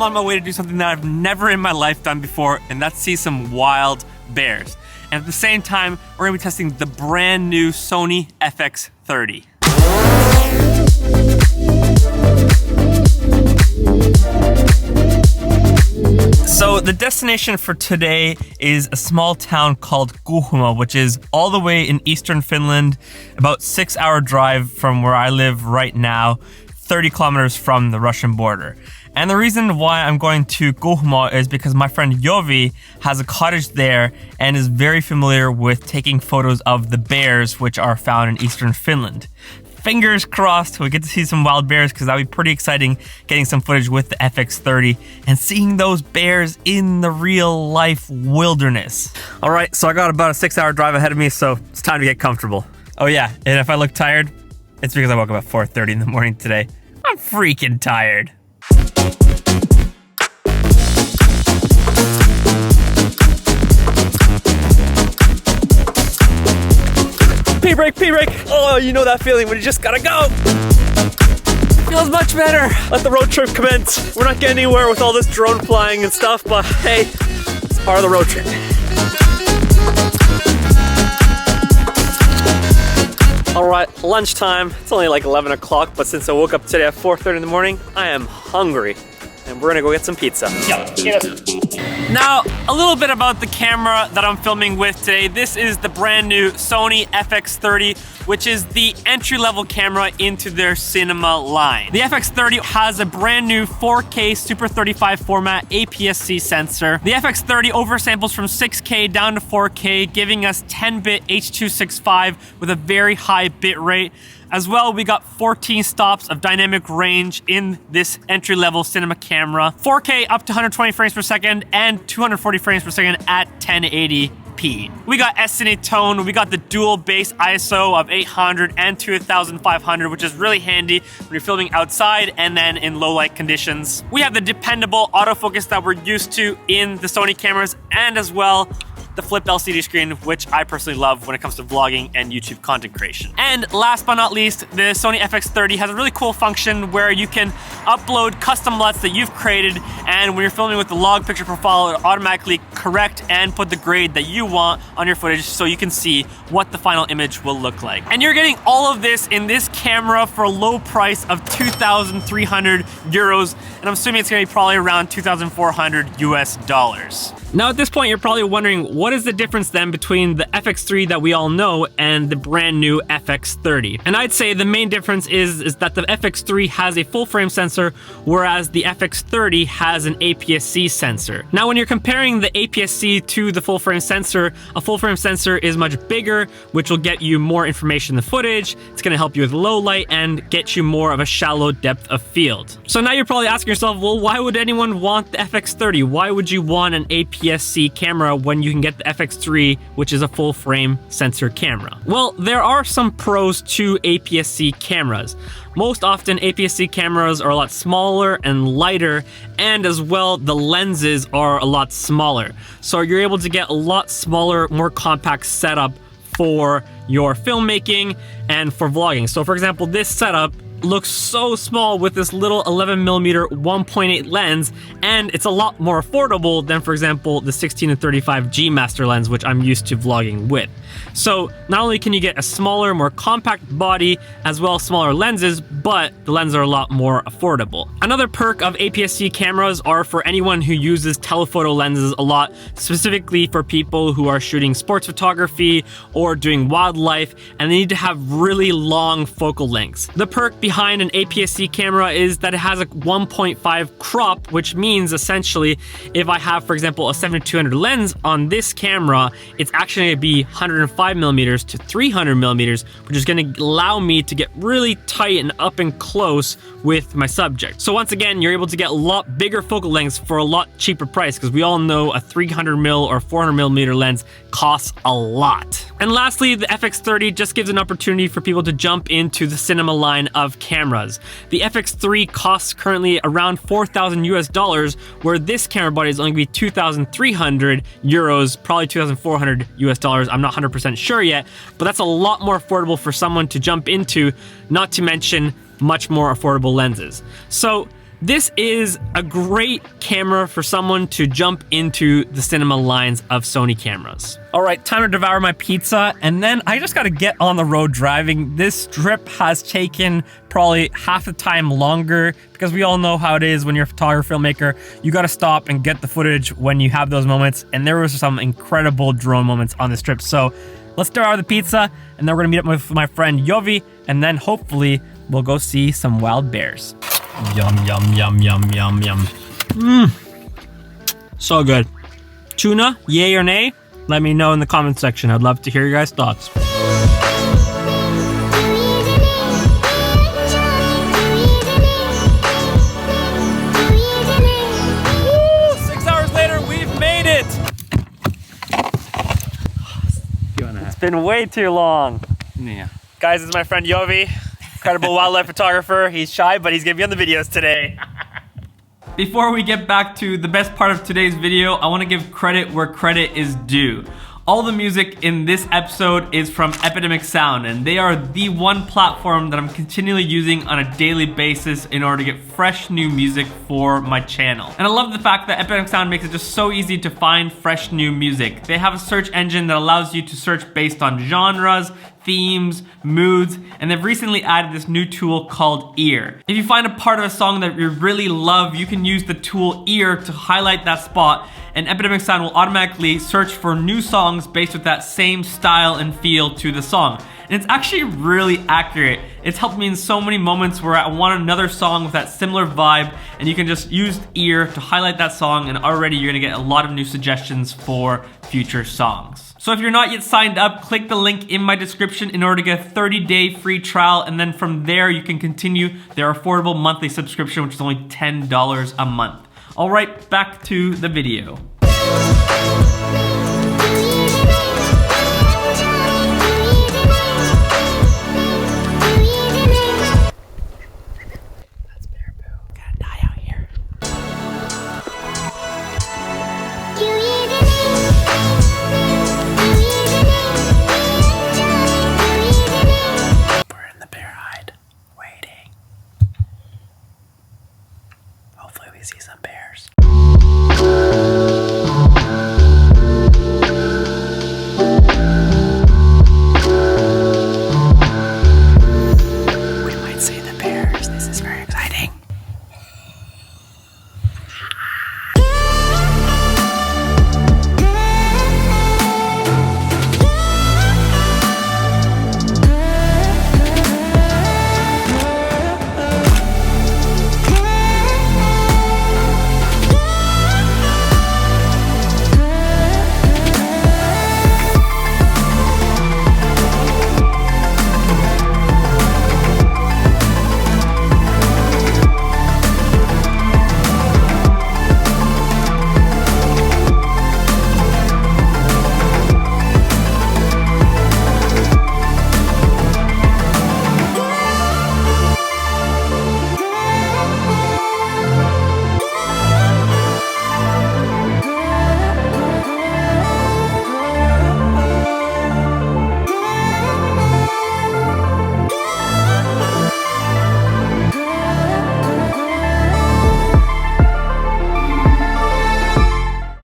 I'm on my way to do something that I've never in my life done before, and that's see some wild bears. And at the same time, we're gonna be testing the brand new Sony FX30. So the destination for today is a small town called Kuhmo, which is all the way in eastern Finland, about 6-hour drive from where I live right now, 30 kilometers from the Russian border. And the reason why I'm going to Kuhmo is because my friend Jovi has a cottage there and is very familiar with taking photos of the bears which are found in eastern Finland. Fingers crossed we get to see some wild bears, because that would be pretty exciting, getting some footage with the FX30 and seeing those bears in the real life wilderness. All right, so I got about a 6-hour drive ahead of me, so it's time to get comfortable. Oh yeah, and if I look tired, it's because I woke up at 4:30 in the morning today. I'm freaking tired. Pee break. Oh, you know that feeling when you just gotta go. Feels much better. Let the road trip commence. We're not getting anywhere with all this drone flying and stuff, but hey, it's part of the road trip. All right, lunchtime. It's only like 11 o'clock, but since I woke up today at 4:30 in the morning, I am hungry. And we're gonna go get some pizza. Now, a little bit about the camera that I'm filming with today. This is the brand new Sony FX30, which is the entry-level camera into their cinema line. The FX30 has a brand new 4K Super 35 format APS-C sensor. The FX30 oversamples from 6K down to 4K, giving us 10-bit H.265 with a very high bit rate. As well, we got 14 stops of dynamic range in this entry-level cinema camera. 4K up to 120 frames per second and 240 frames per second at 1080p. We got S-Cine tone, we got the dual base ISO of 800 and 2500, which is really handy when you're filming outside and then in low light conditions. We have the dependable autofocus that we're used to in the Sony cameras, and as well, the flip LCD screen, which I personally love when it comes to vlogging and YouTube content creation. And last but not least, the Sony FX30 has a really cool function where you can upload custom LUTs that you've created, and when you're filming with the log picture profile, it'll automatically correct and put the grade that you want on your footage so you can see what the final image will look like. And you're getting all of this in this camera for a low price of 2,300 euros, and I'm assuming it's gonna be probably around 2,400 US dollars. Now at this point, you're probably wondering, what is the difference then between the FX3 that we all know and the brand new FX30? And I'd say the main difference is that the FX3 has a full frame sensor, whereas the FX30 has an APS-C sensor. Now when you're comparing the APS-C to the full frame sensor, a full frame sensor is much bigger, which will get you more information in the footage. It's gonna help you with low light and get you more of a shallow depth of field. So now you're probably asking yourself, well, why would anyone want the FX30? Why would you want an APS-C camera when you can get the FX3, which is a full frame sensor camera? Well, there are some pros to APS-C cameras. Most often, APS-C cameras are a lot smaller and lighter, and as well, the lenses are a lot smaller. So you're able to get a lot smaller, more compact setup for your filmmaking and for vlogging. So for example, this setup looks so small with this little 11mm 1.8 lens, and it's a lot more affordable than, for example, the 16 and 35 G Master lens, which I'm used to vlogging with. So not only can you get a smaller, more compact body, as well as smaller lenses, but the lenses are a lot more affordable. Another perk of APS-C cameras are for anyone who uses telephoto lenses a lot, specifically for people who are shooting sports photography or doing wildlife, and they need to have really long focal lengths. The perk behind an APS-C camera is that it has a 1.5 crop, which means essentially if I have, for example, a 7200 lens on this camera, it's actually going to be 105mm to 300mm, which is going to allow me to get really tight and up and close with my subject. So once again, you're able to get a lot bigger focal lengths for a lot cheaper price, because we all know a 300mm or 400mm lens costs a lot. And lastly, the FX30 just gives an opportunity for people to jump into the cinema line of cameras. The FX3 costs currently around 4,000 US dollars, where this camera body is only going to be 2,300 euros, probably 2,400 US dollars. I'm not 100% sure yet, but that's a lot more affordable for someone to jump into, not to mention much more affordable lenses. So This is a great camera for someone to jump into the cinema lines of Sony cameras. All right, time to devour my pizza, and then I just gotta get on the road driving. This trip has taken probably half the time longer because we all know how it is when you're a photographer, filmmaker. You gotta stop and get the footage when you have those moments, and there was some incredible drone moments on this trip. So let's devour the pizza, and then we're gonna meet up with my friend Jovi, and then hopefully we'll go see some wild bears. Yum, yum, yum, yum, yum, yum. So good. Tuna, yay or nay? Let me know in the comment section. I'd love to hear your guys' thoughts. Woo, 6 hours later, we've made it. It's been way too long. Yeah. Guys, this is my friend Jovi. Incredible wildlife photographer. He's shy, but he's gonna be on the videos today. Before we get back to the best part of today's video, I wanna give credit where credit is due. All the music in this episode is from Epidemic Sound, and they are the one platform that I'm continually using on a daily basis in order to get fresh new music for my channel. And I love the fact that Epidemic Sound makes it just so easy to find fresh new music. They have a search engine that allows you to search based on genres, themes, moods, and they've recently added this new tool called Ear. If you find a part of a song that you really love, you can use the tool Ear to highlight that spot, and Epidemic Sound will automatically search for new songs based with that same style and feel to the song. And it's actually really accurate. It's helped me in so many moments where I want another song with that similar vibe, and you can just use Ear to highlight that song, and already you're gonna get a lot of new suggestions for future songs. So if you're not yet signed up, click the link in my description in order to get a 30-day free trial, and then from there you can continue their affordable monthly subscription, which is only $10 a month. All right, back to the video.